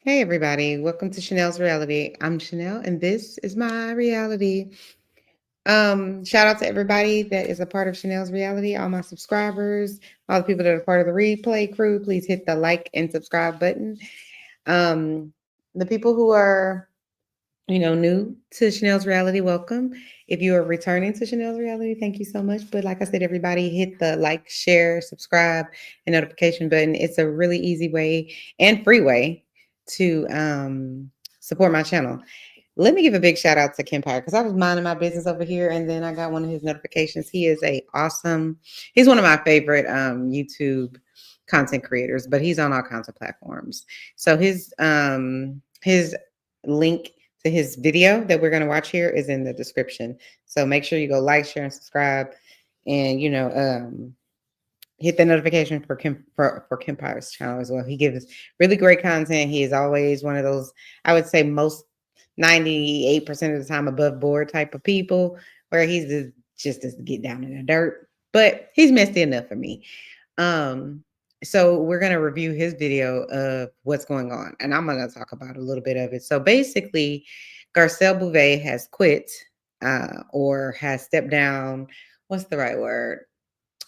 Hey everybody, welcome to Chanel's Reality. I'm Chanel and this is my reality. Shout out to everybody that is a part of Chanel's Reality, all my subscribers, all the people that are part of the replay crew. Please hit the like and subscribe button. The people who are, new to Chanel's Reality, welcome. If you are returning to Chanel's Reality, thank you so much. But like I said, everybody hit the like, share, subscribe, and notification button. It's a really easy way and free way to support my channel. Let me give a big shout out to Kempire because I was minding my business over here and then I got one of his notifications. He's one of my favorite YouTube content creators, but he's on all kinds of platforms. So his link to his video that we're going to watch here is in the description. So make sure you go like, share, and subscribe, and hit the notification for Kempire's channel as well. He gives really great content. He is always one of those, I would say, most 98% of the time above board type of people, where he's just to get down in the dirt, but he's messy enough for me. So we're going to review his video of what's going on, and I'm going to talk about a little bit of it. So basically, Garcelle Beauvais has quit or has stepped down. What's the right word?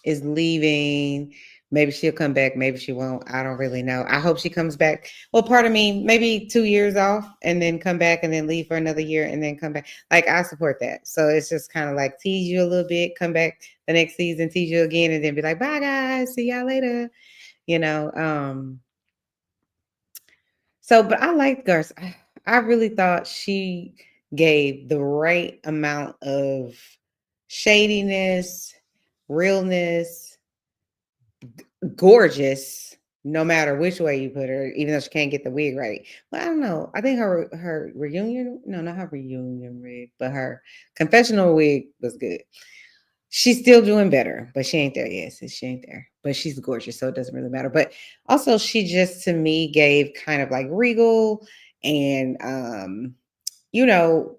Is leaving. Maybe she'll come back. Maybe she won't. I don't really know. I hope she comes back. Well, part of me, maybe 2 years off and then come back and then leave for another year and then come back. Like, I support that. So it's just kind of like tease you a little bit, come back the next season, tease you again, and then be like, bye guys, see y'all later. You know, but I liked Garth. I really thought she gave the right amount of shadiness, realness, gorgeous, no matter which way you put her, even though she can't get the wig right. But I don't know. I think her reunion, no, not her reunion wig, but her confessional wig was good. She's still doing better, but she ain't there yet. So she ain't there, but she's gorgeous, so it doesn't really matter. But also, she just to me gave kind of like regal and you know,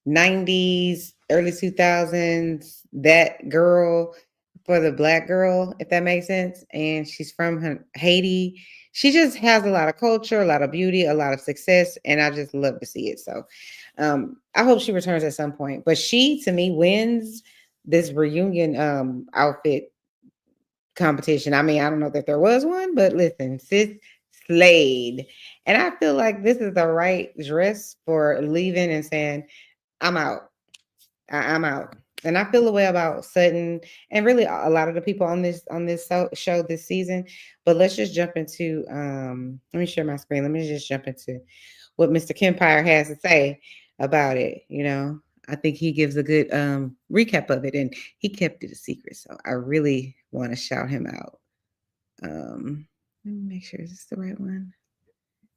90s, early 2000s, that girl for the black girl, if that makes sense. And she's from Haiti. She just has a lot of culture, a lot of beauty, a lot of success, and I just love to see it. So I hope she returns at some point. But she, to me, wins this reunion outfit competition. I mean, I don't know that there was one, but listen, sis slayed. And I feel like this is the right dress for leaving and saying, I'm out. I'm out. And I feel the way about Sutton and really a lot of the people on this show this season. But let's just jump into let me share my screen. Let me just jump into what Mr. Kempire has to say about it. I think he gives a good recap of it, and he kept it a secret. So I really want to shout him out. Let me make sure, is this the right one?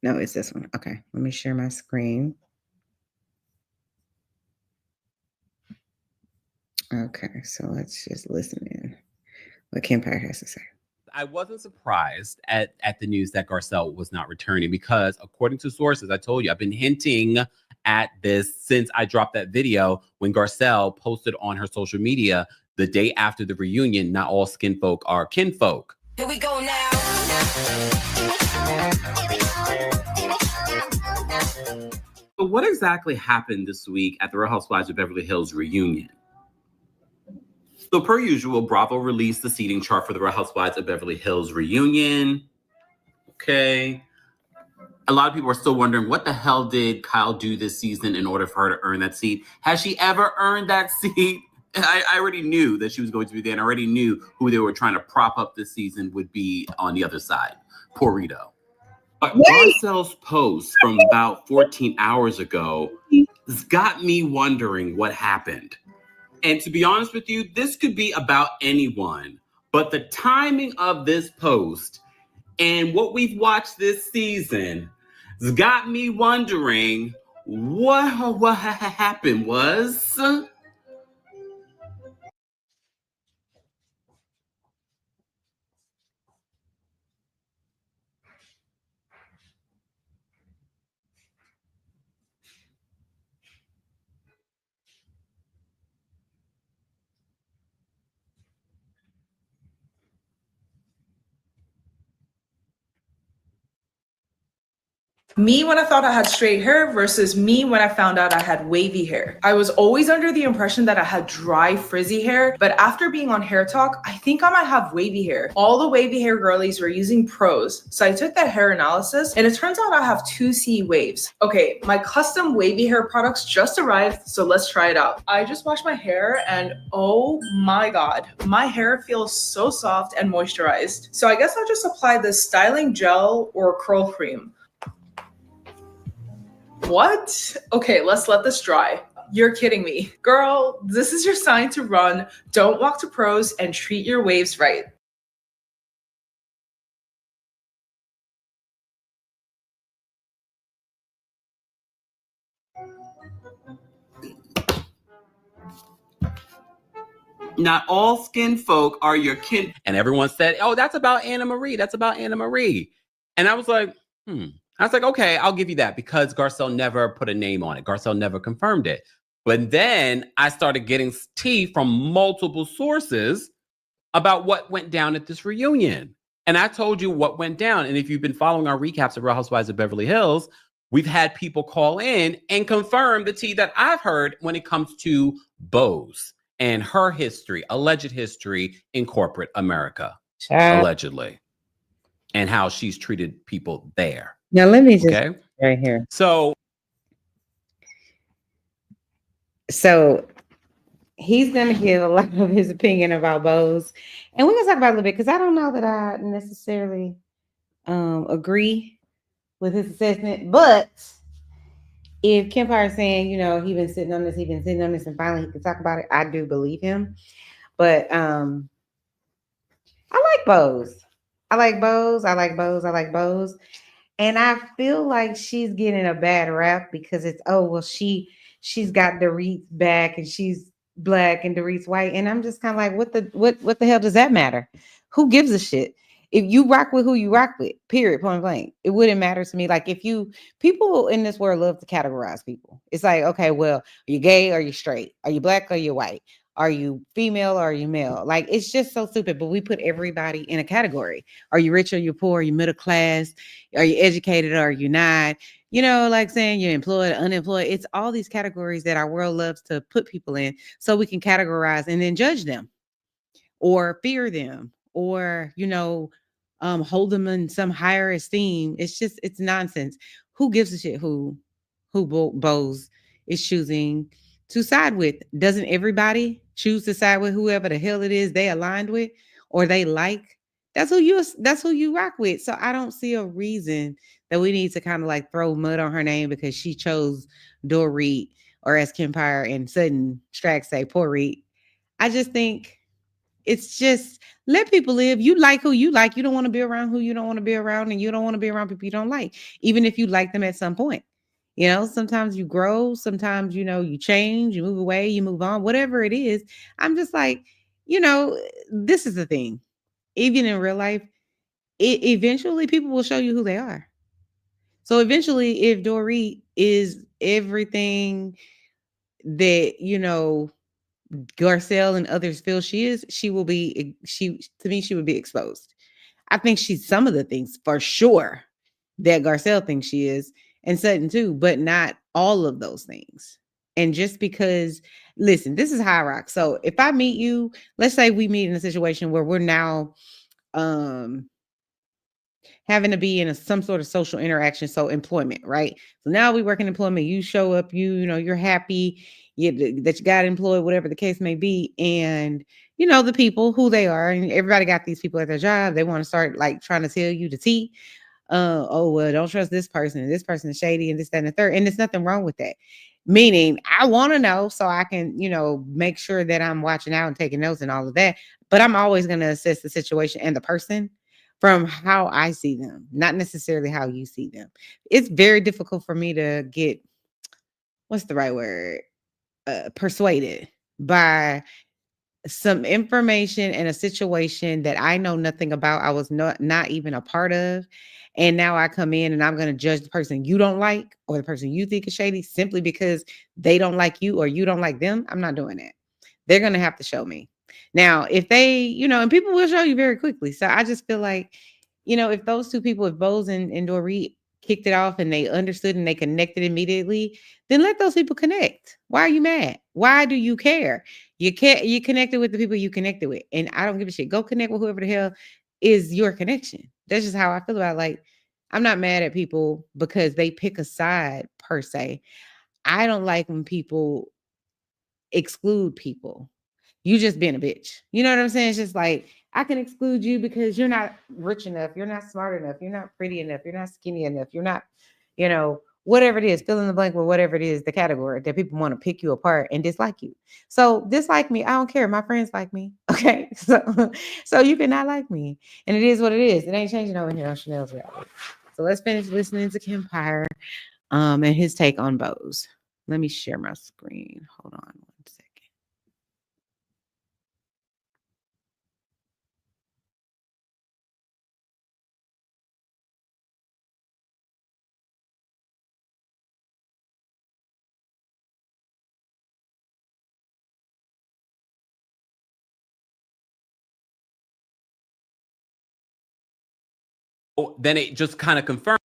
No, it's this one. Okay, let me share my screen. Okay, so let's just listen in what Kempire has to say. I wasn't surprised at the news that Garcelle was not returning because, according to sources, I told you, I've been hinting at this since I dropped that video when Garcelle posted on her social media the day after the reunion, not all skin folk are kinfolk. Here we go now. So what exactly happened this week at the Real Housewives of Beverly Hills reunion? So per usual, Bravo released the seating chart for the Real Housewives of Beverly Hills reunion. Okay. A lot of people are still wondering, what the hell did Kyle do this season in order for her to earn that seat? Has she ever earned that seat? I already knew that she was going to be there, and I already knew who they were trying to prop up this season would be on the other side. Poor Rito. But Garcelle's post from about 14 hours ago has got me wondering what happened. And to be honest with you, this could be about anyone. But the timing of this post and what we've watched this season has got me wondering what happened was... Me when I thought I had straight hair versus me when I found out I had wavy hair. I was always under the impression that I had dry, frizzy hair, but after being on Hair Talk, I think I might have wavy hair. All the wavy hair girlies were using pros, so I took that hair analysis, and it turns out I have 2C waves. Okay, my custom wavy hair products just arrived, so let's try it out. I just washed my hair, and oh my god, my hair feels so soft and moisturized. So I guess I'll just apply this styling gel or curl cream. What? Okay, let's let this dry. You're kidding me. Girl, this is your sign to run. Don't walk to pros and treat your waves right. Not all skin folk are your kin. And everyone said, oh, that's about Anna Marie. That's about Anna Marie. And I was like, I was like, okay, I'll give you that, because Garcelle never put a name on it. Garcelle never confirmed it. But then I started getting tea from multiple sources about what went down at this reunion. And I told you what went down. And if you've been following our recaps of Real Housewives of Beverly Hills, we've had people call in and confirm the tea that I've heard when it comes to Bose and her history, alleged history in corporate America, allegedly, and how she's treated people there. Now, let me just right here. So he's going to give a lot of his opinion about Bose. And we're going to talk about it a little bit, because I don't know that I necessarily agree with his assessment. But if Kempire is saying, he's been sitting on this, and finally he can talk about it, I do believe him. But I like Bose. I like Bose. And I feel like she's getting a bad rap because it's, she's got Dorit's back and she's black and Dorit's white. And I'm just kind of like, what the hell does that matter? Who gives a shit? If you rock with who you rock with, period, point blank, it wouldn't matter to me. Like, people in this world love to categorize people. It's like, okay, well, are you gay or are you straight? Are you black or are you white? Are you female or are you male? Like, it's just so stupid, but we put everybody in a category. Are you rich or you poor? Are you middle class? Are you educated or are you not? Like saying you're employed, unemployed. It's all these categories that our world loves to put people in so we can categorize and then judge them or fear them or, hold them in some higher esteem. It's nonsense. Who gives a shit who Bose is choosing to side with? Doesn't everybody choose to side with whoever the hell it is they aligned with or they like? That's who you rock with. So I don't see a reason that we need to kind of like throw mud on her name because she chose Dorit, or as Kempire and Sutton Strack say, poor Reed. I just think it's just let people live. You like who you like. You don't want to be around who you don't want to be around, and you don't want to be around people you don't like, even if you like them at some point. Sometimes you grow, sometimes, you change, you move away, you move on, whatever it is. I'm just like, this is the thing. Even in real life, eventually people will show you who they are. So eventually, if Dorit is everything that, Garcelle and others feel she is, she would be exposed. I think she's some of the things for sure that Garcelle thinks she is, and Sutton too, but not all of those things. And just because, listen, this is how I rock. So if I meet you, let's say we meet in a situation where we're now having to be in some sort of social interaction. So employment, right? So now we work in employment, you show up, you're happy that you got employed, whatever the case may be. And, the people who they are, and everybody got these people at their job. They want to start like trying to tell you the tea. Oh, well, don't trust this person. And this person is shady and this, that, and the third. And there's nothing wrong with that. Meaning I want to know so I can, make sure that I'm watching out and taking notes and all of that. But I'm always going to assess the situation and the person from how I see them, not necessarily how you see them. It's very difficult for me to get, what's the right word? Persuaded by some information and a situation that I know nothing about. I was not even a part of. And now I come in and I'm going to judge the person you don't like or the person you think is shady simply because they don't like you or you don't like them. I'm not doing that. They're going to have to show me. Now, if they, and people will show you very quickly. So I just feel like, if those two people, if Bose and Dorit kicked it off and they understood and they connected immediately, then let those people connect. Why are you mad? Why do you care? You connected with the people you connected with. And I don't give a shit. Go connect with whoever the hell is your connection. That's just how I feel about it. Like, I'm not mad at people because they pick a side per se. I don't like when people exclude people. You just being a bitch. You know what I'm saying? It's just like, I can exclude you because you're not rich enough. You're not smart enough. You're not pretty enough. You're not skinny enough. You're not, whatever it is, fill in the blank with whatever it is, the category that people want to pick you apart and dislike you. So dislike me. I don't care. My friends like me. Okay. So you cannot like me. And it is what it is. It ain't changing over here on Chanel's reality. So let's finish listening to Kempire and his take on bows. Let me share my screen. Hold on 1 second. Then it just kind of confirmed.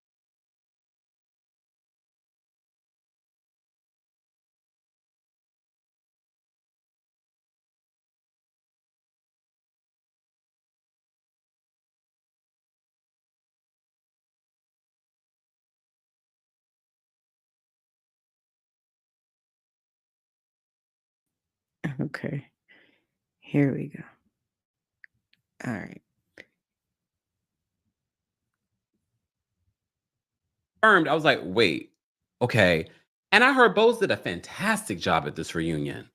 Okay. Here we go. All right. I was like, wait, okay. And I heard Bose did a fantastic job at this reunion.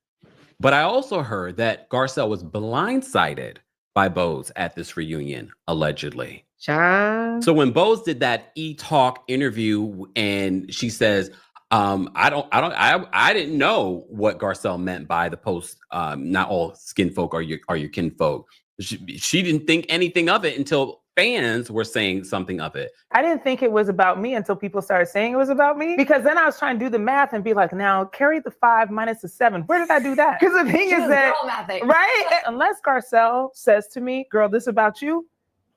But I also heard that Garcelle was blindsided by Bose at this reunion, allegedly. Child. So when Bose did that E-Talk interview and she says, I didn't know what Garcelle meant by the post, not all skin folk are your kinfolk. She didn't think anything of it until fans were saying something of it. I didn't think it was about me until people started saying it was about me, because then I was trying to do the math and be like, now carry the 5 minus the 7. Where did I do that? Because the thing is that, right? Unless Garcelle says to me, girl, this is about you,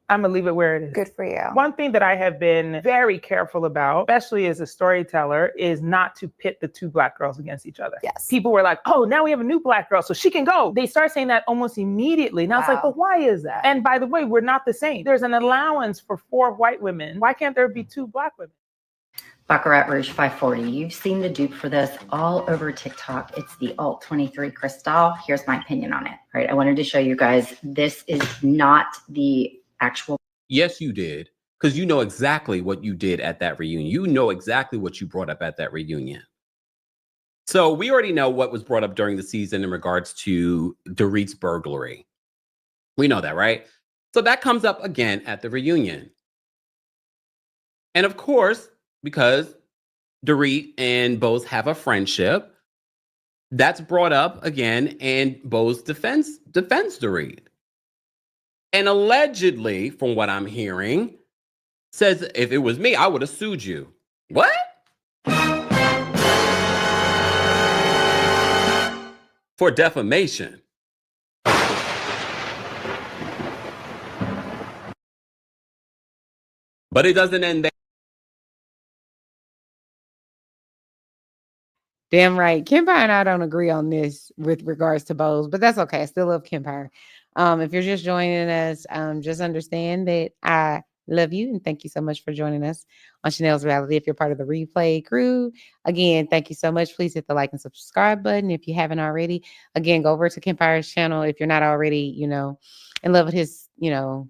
I'm gonna leave it where it is. Good for you. One thing that I have been very careful about, especially as a storyteller, is not to pit the 2 Black girls against each other. Yes. People were like, oh, now we have a new Black girl, so she can go. They start saying that almost immediately. Now it's like, but why is that? And by the way, we're not the same. There's an allowance for 4 white women. Why can't there be 2 Black women? Baccarat Rouge 540. You've seen the dupe for this all over TikTok. It's the Alt 23 Cristal. Here's my opinion on it. All right. I wanted to show you guys, this is not the actual. Yes, you did. Because you know exactly what you did at that reunion. You know exactly what you brought up at that reunion. So we already know what was brought up during the season in regards to Dorit's burglary. We know that, right? So that comes up again at the reunion. And of course, because Dorit and Bose have a friendship, that's brought up again, and Bose defends Dorit. And allegedly, from what I'm hearing, says, if it was me, I would have sued you. What? For defamation. But it doesn't end there. Damn right. Kempire and I don't agree on this with regards to Bose, but that's okay. I still love Kempire. If you're just joining us, just understand that I love you and thank you so much for joining us on Chanel's Reality. If you're part of the replay crew, again, thank you so much. Please hit the like and subscribe button if you haven't already. Again, go over to Kempire's channel if you're not already, in love with his,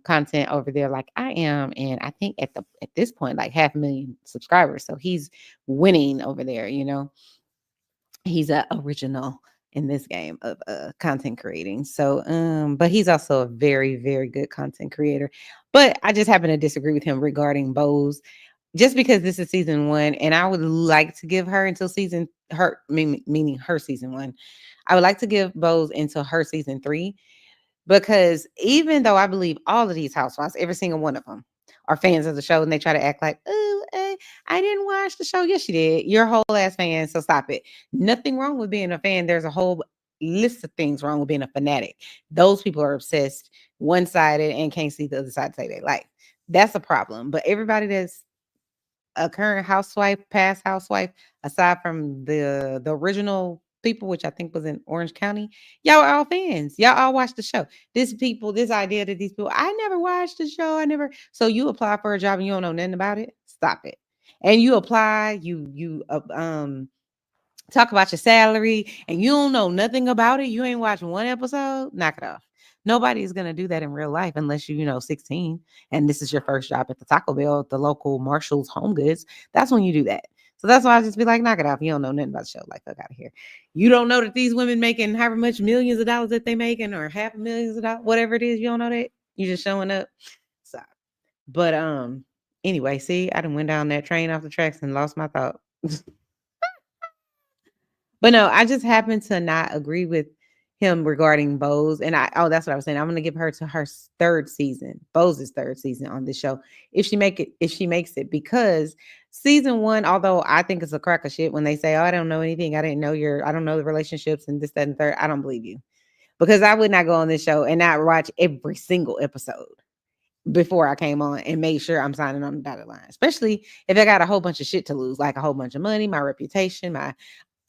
content over there like I am. And I think at this point, like 500,000 subscribers. So he's winning over there, He's an original in this game of content creating. So, but he's also a very, very good content creator. But I just happen to disagree with him regarding Bose, just because this is season 1, and I would like to give her until meaning her season 1. I would like to give Bose until her season 3, because even though I believe all of these housewives, every single one of them, are fans of the show, and they try to act like, oh, I didn't watch the show. Yes, you did. You're a whole ass fan, so stop it. Nothing wrong with being a fan. There's a whole list of things wrong with being a fanatic. Those people are obsessed, one-sided, and can't see the other side say their life. That's a problem. But everybody that's a current housewife, past housewife, aside from the original people, which I think was in Orange County, y'all are all fans. Y'all all watch the show. This idea that these people, I never watched the show. So you apply for a job and you don't know nothing about it. Stop it. And you apply, you talk about your salary and you don't know nothing about it. You ain't watched one episode. Knock it off. Nobody's going to do that in real life unless 16 and this is your first job at the Taco Bell, the local Marshall's Home Goods. That's when you do that. So that's why I just be like, knock it off. You don't know nothing about the show. Like, fuck out of here. You don't know that these women making however much millions of dollars that they making or half millions of dollars, whatever it is. You don't know that. You just showing up. So, but anyway, see, I done went down that train off the tracks and lost my thought. But no, I just happen to not agree with him regarding Bose. And that's what I was saying. I'm going to give her to her third season, Bose's third season on the show. If she makes it, because season 1, although I think it's a crack of shit when they say, oh, I don't know anything. I don't know the relationships and this, that, and third. I don't believe you, because I would not go on this show and not watch every single episode before I came on and made sure I'm signing on the dotted line, especially if I got a whole bunch of shit to lose, like a whole bunch of money, my reputation, my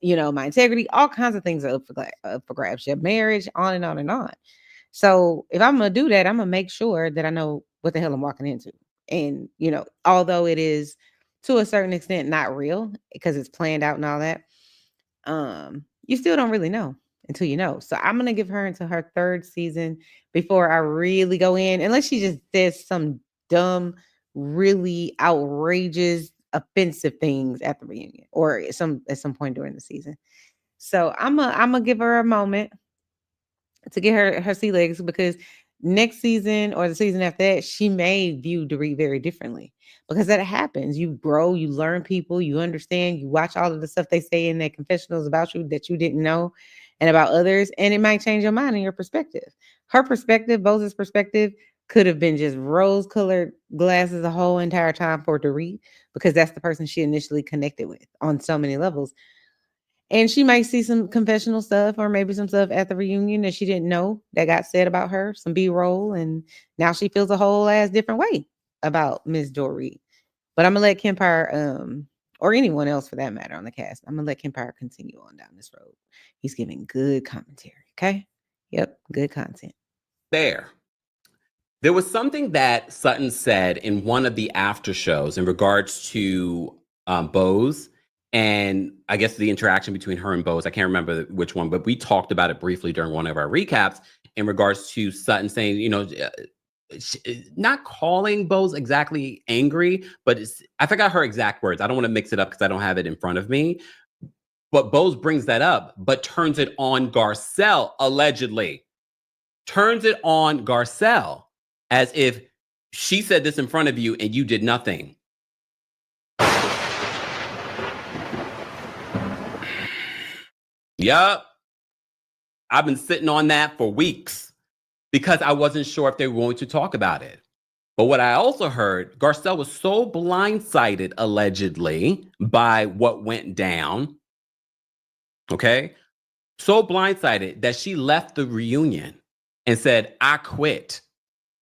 integrity, all kinds of things are up for grabs, your marriage, on and on and on. So if I'm going to do that, I'm going to make sure that I know what the hell I'm walking into. And, although it is to a certain extent not real because it's planned out and all that, you still don't really know until you know. So I'm going to give her into her third season before I really go in, unless she just says some dumb, really outrageous, offensive things at the reunion or at some point during the season. So I'm gonna give her a moment to get her sea legs, because next season or the season after that, she may view Dorit very differently, because that happens. You grow, you learn people, you understand, you watch all of the stuff they say in their confessionals about you that you didn't know and about others, and it might change your mind and your perspective. Her perspective, Bose's perspective, could have been just rose-colored glasses the whole entire time for Dorit, because that's the person she initially connected with on so many levels. And she might see some confessional stuff or maybe some stuff at the reunion that she didn't know that got said about her, some B-roll, and now she feels a whole ass different way about Miss Dorit. But I'm going to let Kempire, or anyone else for that matter on the cast, I'm going to let Kempire continue on down this road. He's giving good commentary, okay? Yep, good content. There was something that Sutton said in one of the after shows in regards to Bose, and I guess the interaction between her and Bose. I can't remember which one, but we talked about it briefly during one of our recaps in regards to Sutton saying, not calling Bose exactly angry, but I forgot her exact words. I don't want to mix it up because I don't have it in front of me. But Bose brings that up, but turns it on Garcelle, allegedly. Turns it on Garcelle as if she said this in front of you and you did nothing. Yup. I've been sitting on that for weeks because I wasn't sure if they were going to talk about it. But what I also heard, Garcelle was so blindsided, allegedly, by what went down. Okay? So blindsided that she left the reunion and said, I quit.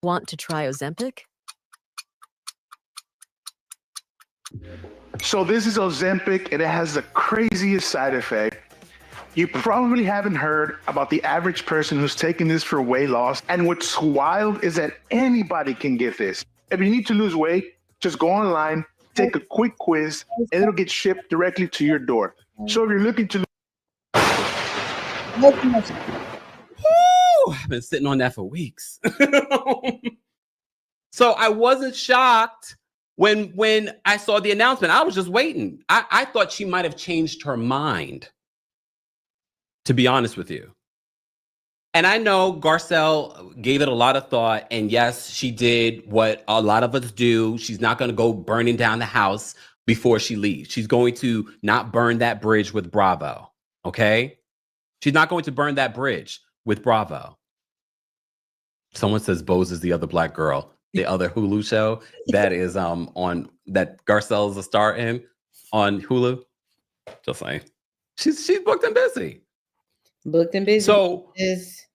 Want to try Ozempic? So this is Ozempic, and it has the craziest side effect. You probably haven't heard about the average person who's taking this for weight loss. And what's wild is that anybody can get this. If you need to lose weight, just go online, take a quick quiz, and it'll get shipped directly to your door. So if you're looking to I've been sitting on that for weeks. So I wasn't shocked when I saw the announcement. I was just waiting. I thought she might have changed her mind, to be honest with you. And I know Garcelle gave it a lot of thought. And yes, she did what a lot of us do. She's not going to go burning down the house before she leaves. She's going to not burn that bridge with Bravo. Okay? She's not going to burn that bridge with Bravo. Someone says Bose is the other black girl, the other Hulu show that is on that Garcelle is a star in on Hulu. Just saying, she's booked and busy. Booked and busy. So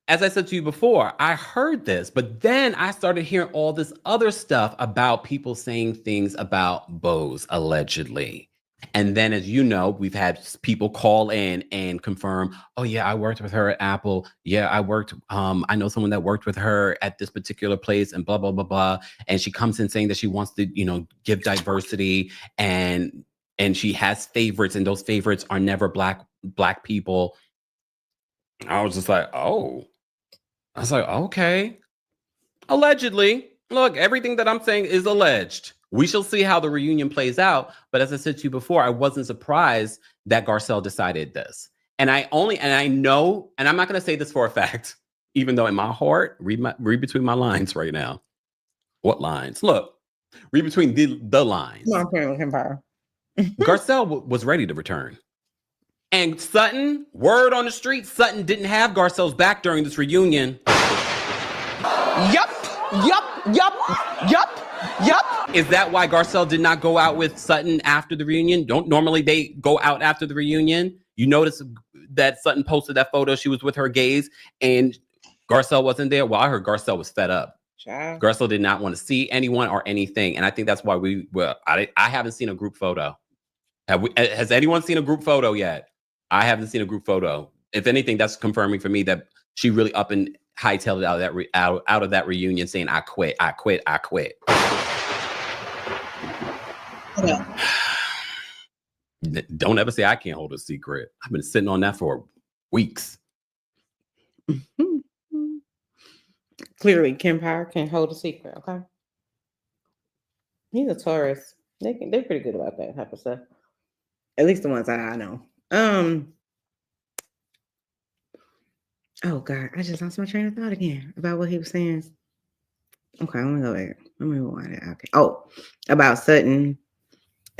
as I said to you before, I heard this, but then I started hearing all this other stuff about people saying things about Bose, allegedly. And then, as you know, we've had people call in and confirm, oh yeah, I worked with her at Apple. Yeah, I know someone that worked with her at this particular place and blah, blah, blah, blah. And she comes in saying that she wants to, give diversity and she has favorites, and those favorites are never black people. I was just like, oh. I was like, okay. Allegedly. Look, everything that I'm saying is alleged. We shall see how the reunion plays out. But as I said to you before, I wasn't surprised that Garcelle decided this. And I know, and I'm not going to say this for a fact, even though in my heart, read between my lines right now. What lines? Look, read between the lines. No, I'm playing with Empire. Garcelle was ready to return. And Sutton, word on the street, Sutton didn't have Garcelle's back during this reunion. Yup. Is that why Garcelle did not go out with Sutton after the reunion? Don't normally they go out after the reunion? You notice that Sutton posted that photo. She was with her gays and Garcelle wasn't there. Well, I heard Garcelle was fed up. Child. Garcelle did not want to see anyone or anything. And I think that's why I haven't seen a group photo. Has anyone seen a group photo yet? I haven't seen a group photo. If anything, that's confirming for me that she really up and hightailed it out of that reunion saying, I quit. Yeah. Don't ever say I can't hold a secret. I've been sitting on that for weeks. Clearly, Kim Power can't hold a secret, okay? He's a Taurus. They're pretty good about that type of stuff. At least the ones that I know. Oh God, I just lost my train of thought again about what he was saying. Okay, let me go back. Let me rewind it. Okay. Oh, about Sutton.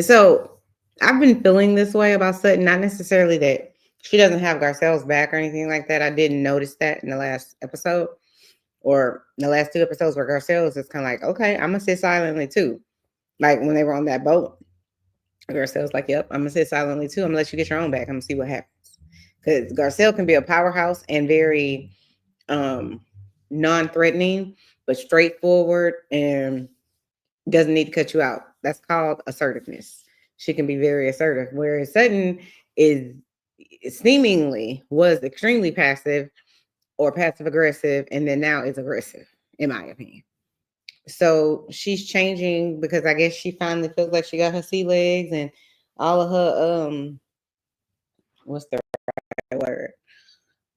So I've been feeling this way about Sutton, not necessarily that she doesn't have Garcelle's back or anything like that. I didn't notice that in the last episode or the last two episodes where Garcelle was just kind of like, okay, I'm gonna sit silently too. Like when they were on that boat, Garcelle's like, yep, I'm gonna sit silently too. I'm gonna let you get your own back. I'm gonna see what happens. Because Garcelle can be a powerhouse and very non-threatening, but straightforward and doesn't need to cut you out. That's called assertiveness. She can be very assertive, whereas Sutton seemingly was extremely passive or passive aggressive, and then now is aggressive, in my opinion. So she's changing because I guess she finally feels like she got her sea legs and all of her what's the right word?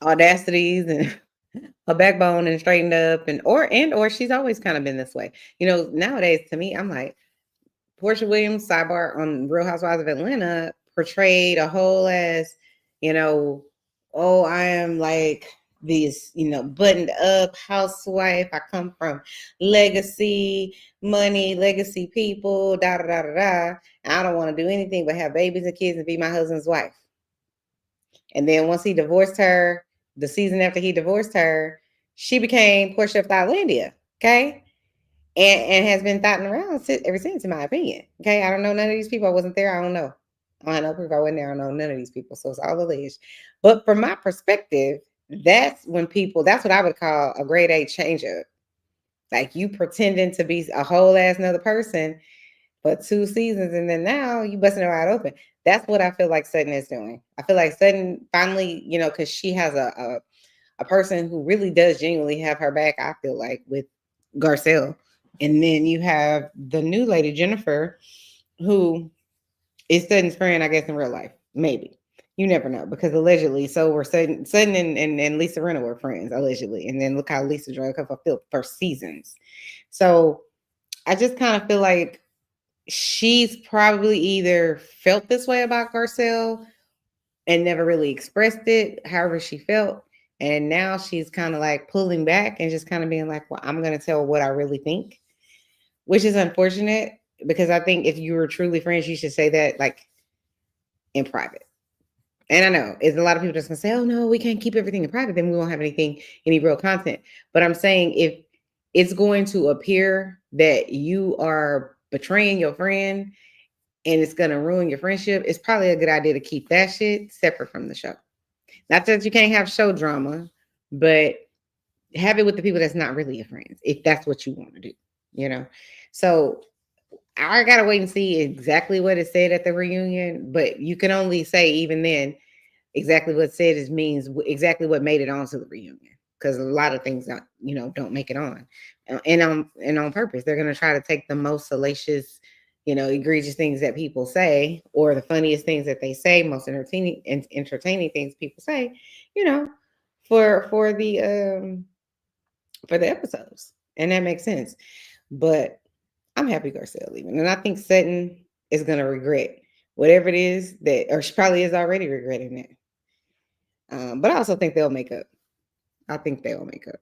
Audacities and her backbone and straightened up or she's always kind of been this way. Nowadays to me, I'm like, Portia Williams, sidebar on Real Housewives of Atlanta, portrayed a whole ass, oh, I am like this, buttoned up housewife. I come from legacy money, legacy people, da da da da da. I don't want to do anything but have babies and kids and be my husband's wife. And then once he divorced her, the season after he divorced her, she became Portia of Thailandia, okay? And has been thotting around ever since, in my opinion. Okay, I don't know none of these people. I wasn't there. I don't know. I don't know proof I wasn't there. I don't know none of these people. So it's all alleged. But from my perspective, that's what I would call a grade A change up. Like you pretending to be a whole ass another person for 2 seasons, and then now you busting it wide open. That's what I feel like Sutton is doing. I feel like Sutton finally, because she has a person who really does genuinely have her back, I feel like, with Garcelle. And then you have the new lady, Jennifer, who is Sutton's friend, I guess, in real life. Maybe. You never know, because allegedly, so were Sutton and Lisa Rinna were friends, allegedly. And then look how Lisa drug her for seasons. So I just kind of feel like she's probably either felt this way about Garcelle and never really expressed it, however she felt. And now she's kind of like pulling back and just kind of being like, well, I'm going to tell what I really think, which is unfortunate because I think if you were truly friends, you should say that like in private. And I know it's a lot of people just going to say, oh, no, we can't keep everything in private. Then we won't have any real content. But I'm saying if it's going to appear that you are betraying your friend and it's going to ruin your friendship, it's probably a good idea to keep that shit separate from the show. Not that you can't have show drama, but have it with the people that's not really your friends, if that's what you want to do, you know? So I gotta wait and see exactly what it said at the reunion, but you can only say even then exactly what said is means exactly what made it onto the reunion. Because a lot of things don't, don't make it on, and on purpose. They're gonna try to take the most salacious, egregious things that people say, or the funniest things that they say, most entertaining things people say, for the episodes, and that makes sense. But I'm happy Garcelle leaving, and I think Sutton is gonna regret whatever it is or she probably is already regretting it. But I also think they'll make up. I think they'll make up.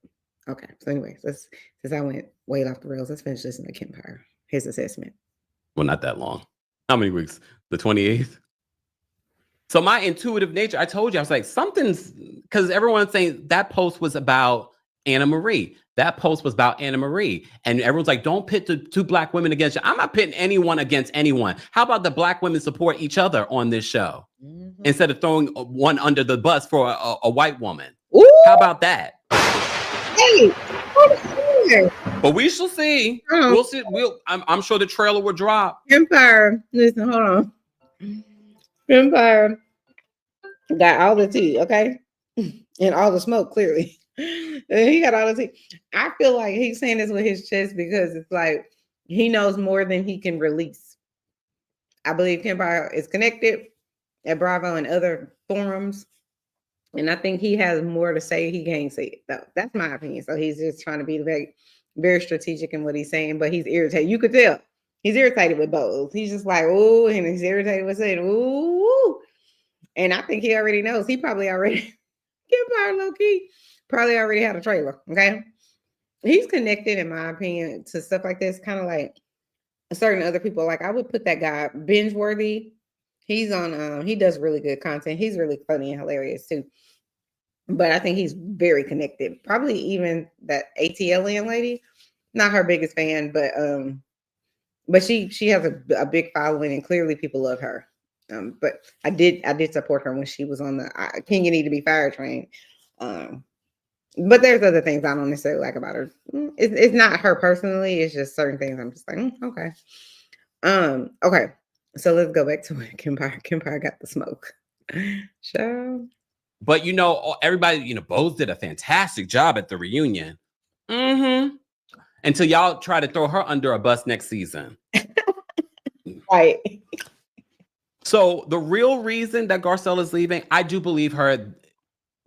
Okay. So, anyways, since I went way off the rails, let's finish listening to Kempire, his assessment. Well, not that long. How many weeks? The 28th? So my intuitive nature, I told you, I was like, something's, because everyone's saying that post was about Anna Marie. That post was about Anna Marie. And everyone's like, don't pit the two Black women against you. I'm not pitting anyone against anyone. How about the Black women support each other on this show instead of throwing one under the bus for a white woman? Ooh. How about that? Hey, but we shall see. We'll see. I'm sure the trailer will drop. Empire, listen, hold on. Empire got all the tea, okay, and all the smoke. Clearly, he got all the tea. I feel like he's saying this with his chest because it's like he knows more than he can release. I believe Empire is connected at Bravo and other forums. And I think he has more to say. He can't say it, though. That's my opinion. So he's just trying to be very, very strategic in what he's saying, but he's irritated. You could tell he's irritated with both. He's just like, oh, and he's irritated with saying, ooh. And I think he already knows. He probably already, Kempire low key, probably already had a trailer. Okay. He's connected, in my opinion, to stuff like this, kind of like certain other people. Like I would put that guy, Binge Worthy. He's on, he does really good content. He's really funny and hilarious too. But I think he's very connected. Probably even that ATLN lady, not her biggest fan, but she has a big following and clearly people love her. But I did support her when she was on the King You Need to Be Fired train. But there's other things I don't necessarily like about her. It's not her personally. It's just certain things I'm just like, okay. Okay. So let's go back to it. Kempire got the smoke. Sure. But everybody, Bose did a fantastic job at the reunion. Until y'all try to throw her under a bus next season. Right. So the real reason that Garcelle is leaving, I do believe her.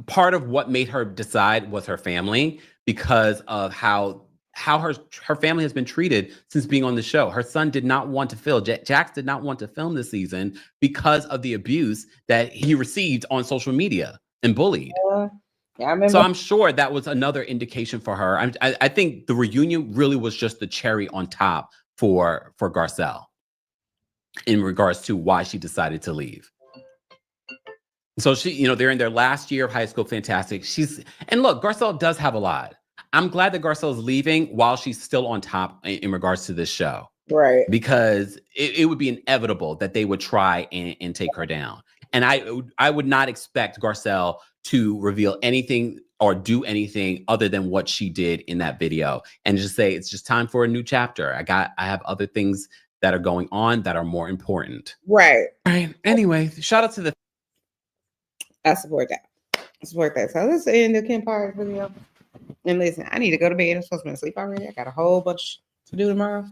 Part of what made her decide was her family, because of how her family has been treated since being on the show. Her son did not want to film. Jax did not want to film this season because of the abuse that he received on social media and bullied. Yeah, I remember. So I'm sure that was another indication for her. I think the reunion really was just the cherry on top for Garcelle in regards to why she decided to leave. So she, they're in their last year of high school. Fantastic. And look, Garcelle does have a lot. I'm glad that Garcelle is leaving while she's still on top in regards to this show. Right. Because it would be inevitable that they would try and take her down. And I would not expect Garcelle to reveal anything or do anything other than what she did in that video and just say, it's just time for a new chapter. I have other things that are going on that are more important. Right. All right. Anyway, shout out to the. I support that. So let's end the Kempire video. And listen, I need to go to bed. I'm supposed to be asleep already. I got a whole bunch to do tomorrow.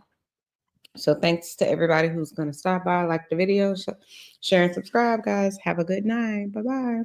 So thanks to everybody who's going to stop by, like the video, share and subscribe, guys. Have a good night. Bye-bye.